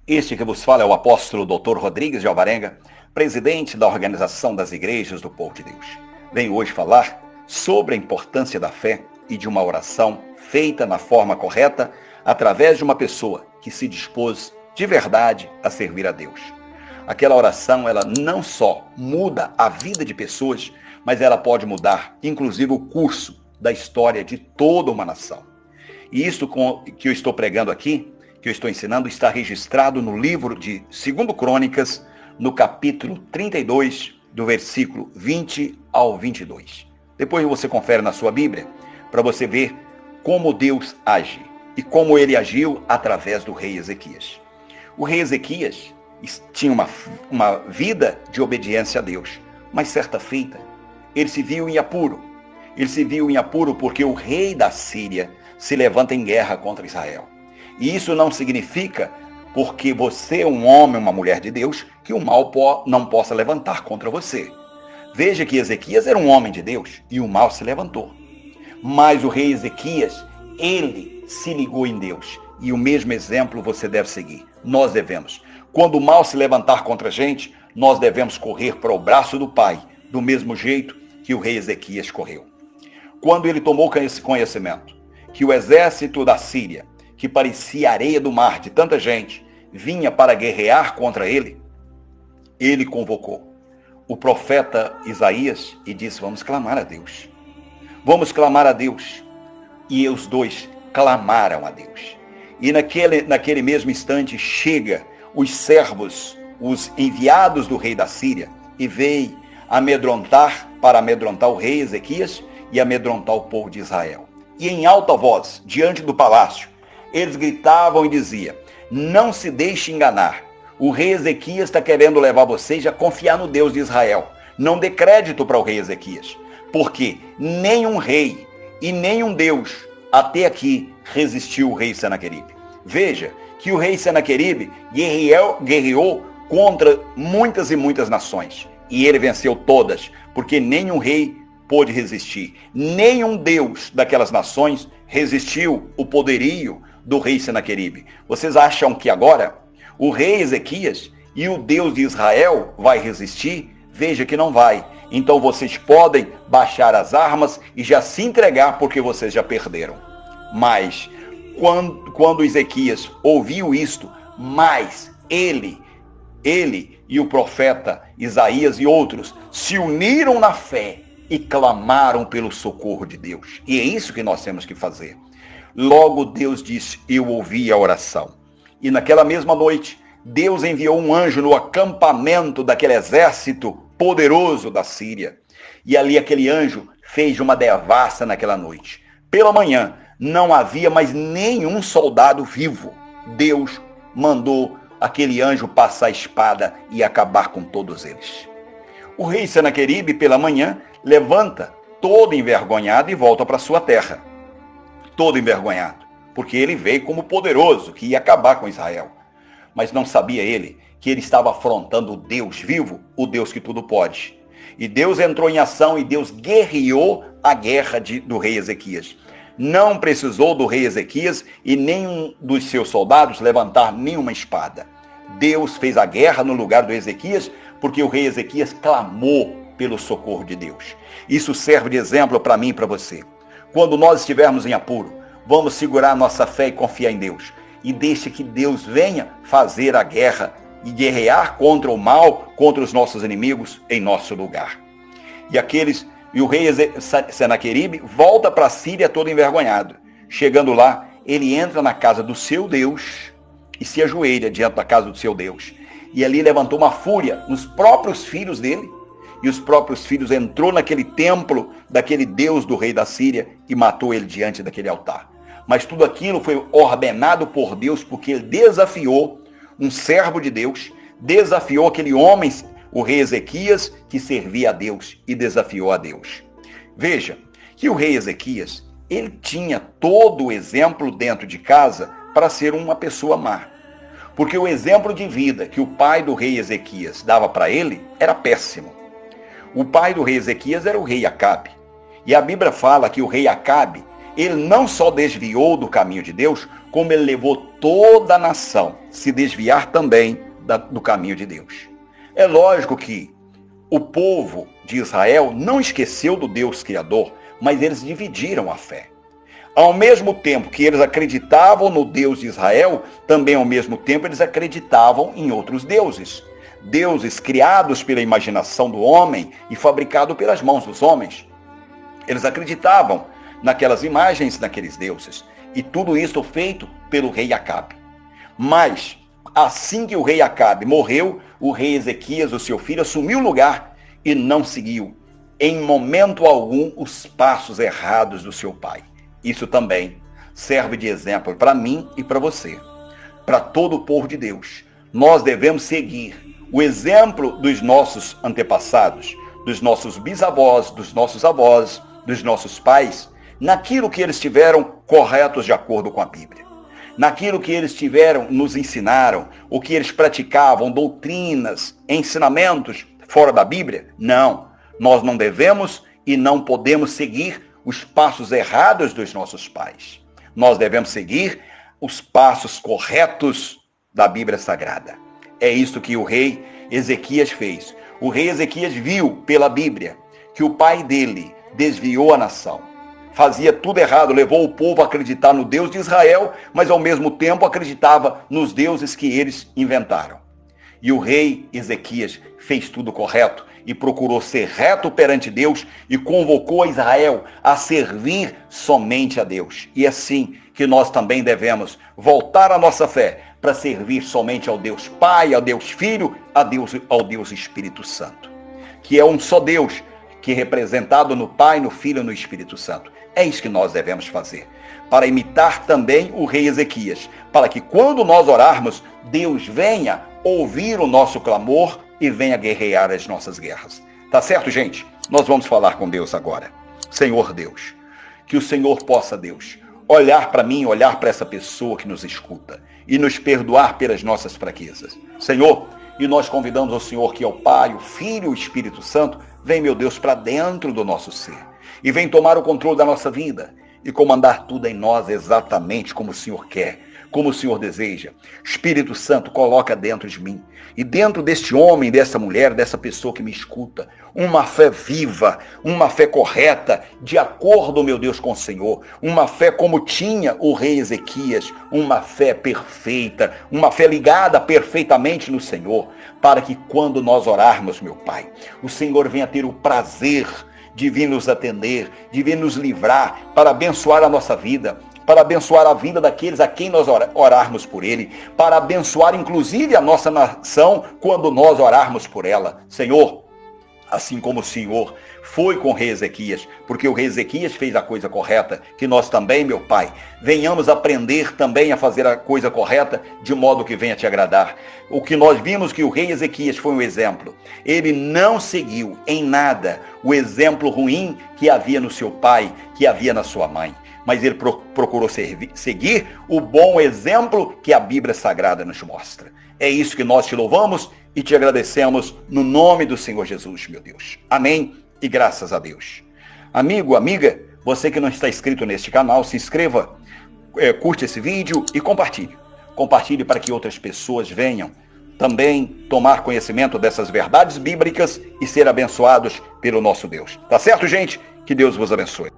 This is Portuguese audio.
Este que vos fala é o apóstolo Dr. Rodrigues de Alvarenga, presidente da Organização das Igrejas do Povo de Deus. Venho hoje falar sobre a importância da fé e de uma oração feita na forma correta através de uma pessoa que se dispôs de verdade a servir a Deus. Aquela oração, ela não só muda a vida de pessoas, mas ela pode mudar, inclusive, o curso da história de toda uma nação. E isso que eu estou pregando aqui, que eu estou ensinando, está registrado no livro de 2 Crônicas, no capítulo 32, do versículo 20 ao 22. Depois você confere na sua Bíblia, para você ver como Deus age e como ele agiu através do rei Ezequias. O rei Ezequias tinha uma vida de obediência a Deus, mas certa feita, ele se viu em apuro. Ele se viu em apuro porque o rei da Síria se levanta em guerra contra Israel. E isso não significa, porque você é um homem, uma mulher de Deus, que o mal não possa levantar contra você. Veja que Ezequias era um homem de Deus e o mal se levantou. Mas o rei Ezequias, ele se ligou em Deus. E o mesmo exemplo você deve seguir. Nós devemos. Quando o mal se levantar contra a gente, nós devemos correr para o braço do Pai, do mesmo jeito que o rei Ezequias correu. Quando ele tomou esse conhecimento, que o exército da Síria, que parecia areia do mar de tanta gente, vinha para guerrear contra ele, ele convocou o profeta Isaías e disse: vamos clamar a Deus. Vamos clamar a Deus. E os dois clamaram a Deus. E naquele mesmo instante chega os servos, os enviados do rei da Síria, e veio para amedrontar o rei Ezequias e amedrontar o povo de Israel. E em alta voz, diante do palácio, eles gritavam e diziam: não se deixe enganar. O rei Ezequias está querendo levar vocês a confiar no Deus de Israel. Não dê crédito para o rei Ezequias, porque nenhum rei e nenhum Deus até aqui resistiu o rei Senaqueribe. Veja que o rei Senaqueribe guerreou contra muitas e muitas nações. E ele venceu todas, porque nenhum rei pôde resistir. Nenhum Deus daquelas nações resistiu o poderio do rei Senaqueribe. Vocês acham que agora o rei Ezequias e o Deus de Israel vai resistir? Veja que não vai. Então vocês podem baixar as armas e já se entregar, porque vocês já perderam. Mas quando Ezequias ouviu isto, mas ele e o profeta Isaías e outros se uniram na fé e clamaram pelo socorro de Deus. E é isso que nós temos que fazer. Logo Deus disse: eu ouvi a oração. E naquela mesma noite, Deus enviou um anjo no acampamento daquele exército poderoso da Síria. E ali aquele anjo fez uma devassa naquela noite. Pela manhã, não havia mais nenhum soldado vivo. Deus mandou aquele anjo passar a espada e acabar com todos eles. O rei Senaqueribe, pela manhã, levanta todo envergonhado e volta para sua terra. Todo envergonhado, porque ele veio como poderoso, que ia acabar com Israel. Mas não sabia ele que ele estava afrontando o Deus vivo, o Deus que tudo pode. E Deus entrou em ação e Deus guerreou a guerra do rei Ezequias. Não precisou do rei Ezequias e nenhum dos seus soldados levantar nenhuma espada. Deus fez a guerra no lugar do Ezequias, porque o rei Ezequias clamou pelo socorro de Deus. Isso serve de exemplo para mim e para você. Quando nós estivermos em apuro, vamos segurar nossa fé e confiar em Deus. E deixe que Deus venha fazer a guerra e guerrear contra o mal, contra os nossos inimigos em nosso lugar. E o rei Senaqueribe volta para a Síria todo envergonhado. Chegando lá, ele entra na casa do seu Deus e se ajoelha diante da casa do seu Deus. E ali levantou uma fúria nos próprios filhos dele. E os próprios filhos entrou naquele templo daquele Deus do rei da Síria e matou ele diante daquele altar. Mas tudo aquilo foi ordenado por Deus, porque ele desafiou um servo de Deus, desafiou aquele homem, o rei Ezequias, que servia a Deus e desafiou a Deus. Veja que o rei Ezequias, ele tinha todo o exemplo dentro de casa para ser uma pessoa má. Porque o exemplo de vida que o pai do rei Ezequias dava para ele era péssimo. O pai do rei Ezequias era o rei Acabe. E a Bíblia fala que o rei Acabe ele não só desviou do caminho de Deus, como ele levou toda a nação a se desviar também do caminho de Deus. É lógico que o povo de Israel não esqueceu do Deus Criador, mas eles dividiram a fé. Ao mesmo tempo que eles acreditavam no Deus de Israel, também ao mesmo tempo eles acreditavam em outros deuses. Deuses criados pela imaginação do homem e fabricados pelas mãos dos homens. Eles acreditavam naquelas imagens, naqueles deuses. E tudo isso feito pelo rei Acabe. Mas, assim que o rei Acabe morreu, o rei Ezequias, o seu filho, assumiu o lugar e não seguiu, em momento algum, os passos errados do seu pai. Isso também serve de exemplo para mim e para você, para todo o povo de Deus. Nós devemos seguir o exemplo dos nossos antepassados, dos nossos bisavós, dos nossos avós, dos nossos pais, naquilo que eles tiveram corretos de acordo com a Bíblia. Naquilo que eles nos ensinaram, o que eles praticavam, doutrinas, ensinamentos fora da Bíblia. Não, nós não devemos e não podemos seguir os passos errados dos nossos pais. Nós devemos seguir os passos corretos da Bíblia Sagrada. É isso que o rei Ezequias fez. O rei Ezequias viu pela Bíblia que o pai dele desviou a nação. Fazia tudo errado, levou o povo a acreditar no Deus de Israel, mas ao mesmo tempo acreditava nos deuses que eles inventaram. E o rei Ezequias fez tudo correto e procurou ser reto perante Deus e convocou a Israel a servir somente a Deus. E é assim que nós também devemos voltar a nossa fé para servir somente ao Deus Pai, ao Deus Filho, ao Deus Espírito Santo. Que é um só Deus, que é representado no Pai, no Filho e no Espírito Santo. É isso que nós devemos fazer, para imitar também o rei Ezequias, para que quando nós orarmos, Deus venha ouvir o nosso clamor e venha guerrear as nossas guerras. Tá certo, gente? Nós vamos falar com Deus agora. Senhor Deus, que o Senhor possa, Deus, olhar para mim, olhar para essa pessoa que nos escuta e nos perdoar pelas nossas fraquezas. Senhor, e nós convidamos ao Senhor, que é o Pai, o Filho e o Espírito Santo, vem, meu Deus, para dentro do nosso ser e vem tomar o controle da nossa vida e comandar tudo em nós exatamente como o Senhor quer, como o Senhor deseja. Espírito Santo, coloca dentro de mim e dentro deste homem, dessa mulher, dessa pessoa que me escuta, uma fé viva, uma fé correta, de acordo, meu Deus, com o Senhor, uma fé como tinha o rei Ezequias, uma fé perfeita, uma fé ligada perfeitamente no Senhor, para que quando nós orarmos, meu Pai, o Senhor venha ter o prazer de vir nos atender, de vir nos livrar, para abençoar a nossa vida, para abençoar a vida daqueles a quem nós orarmos por ele, para abençoar inclusive a nossa nação quando nós orarmos por ela. Senhor, assim como o Senhor foi com o rei Ezequias, porque o rei Ezequias fez a coisa correta, que nós também, meu Pai, venhamos aprender também a fazer a coisa correta, de modo que venha te agradar. O que nós vimos que o rei Ezequias foi um exemplo. Ele não seguiu em nada o exemplo ruim que havia no seu pai, que havia na sua mãe, mas ele procurou seguir o bom exemplo que a Bíblia Sagrada nos mostra. É isso que nós te louvamos e te agradecemos no nome do Senhor Jesus, meu Deus. Amém e graças a Deus. Amigo, amiga, você que não está inscrito neste canal, se inscreva, curte esse vídeo e compartilhe. Compartilhe para que outras pessoas venham também tomar conhecimento dessas verdades bíblicas e ser abençoados pelo nosso Deus. Tá certo, gente? Que Deus vos abençoe.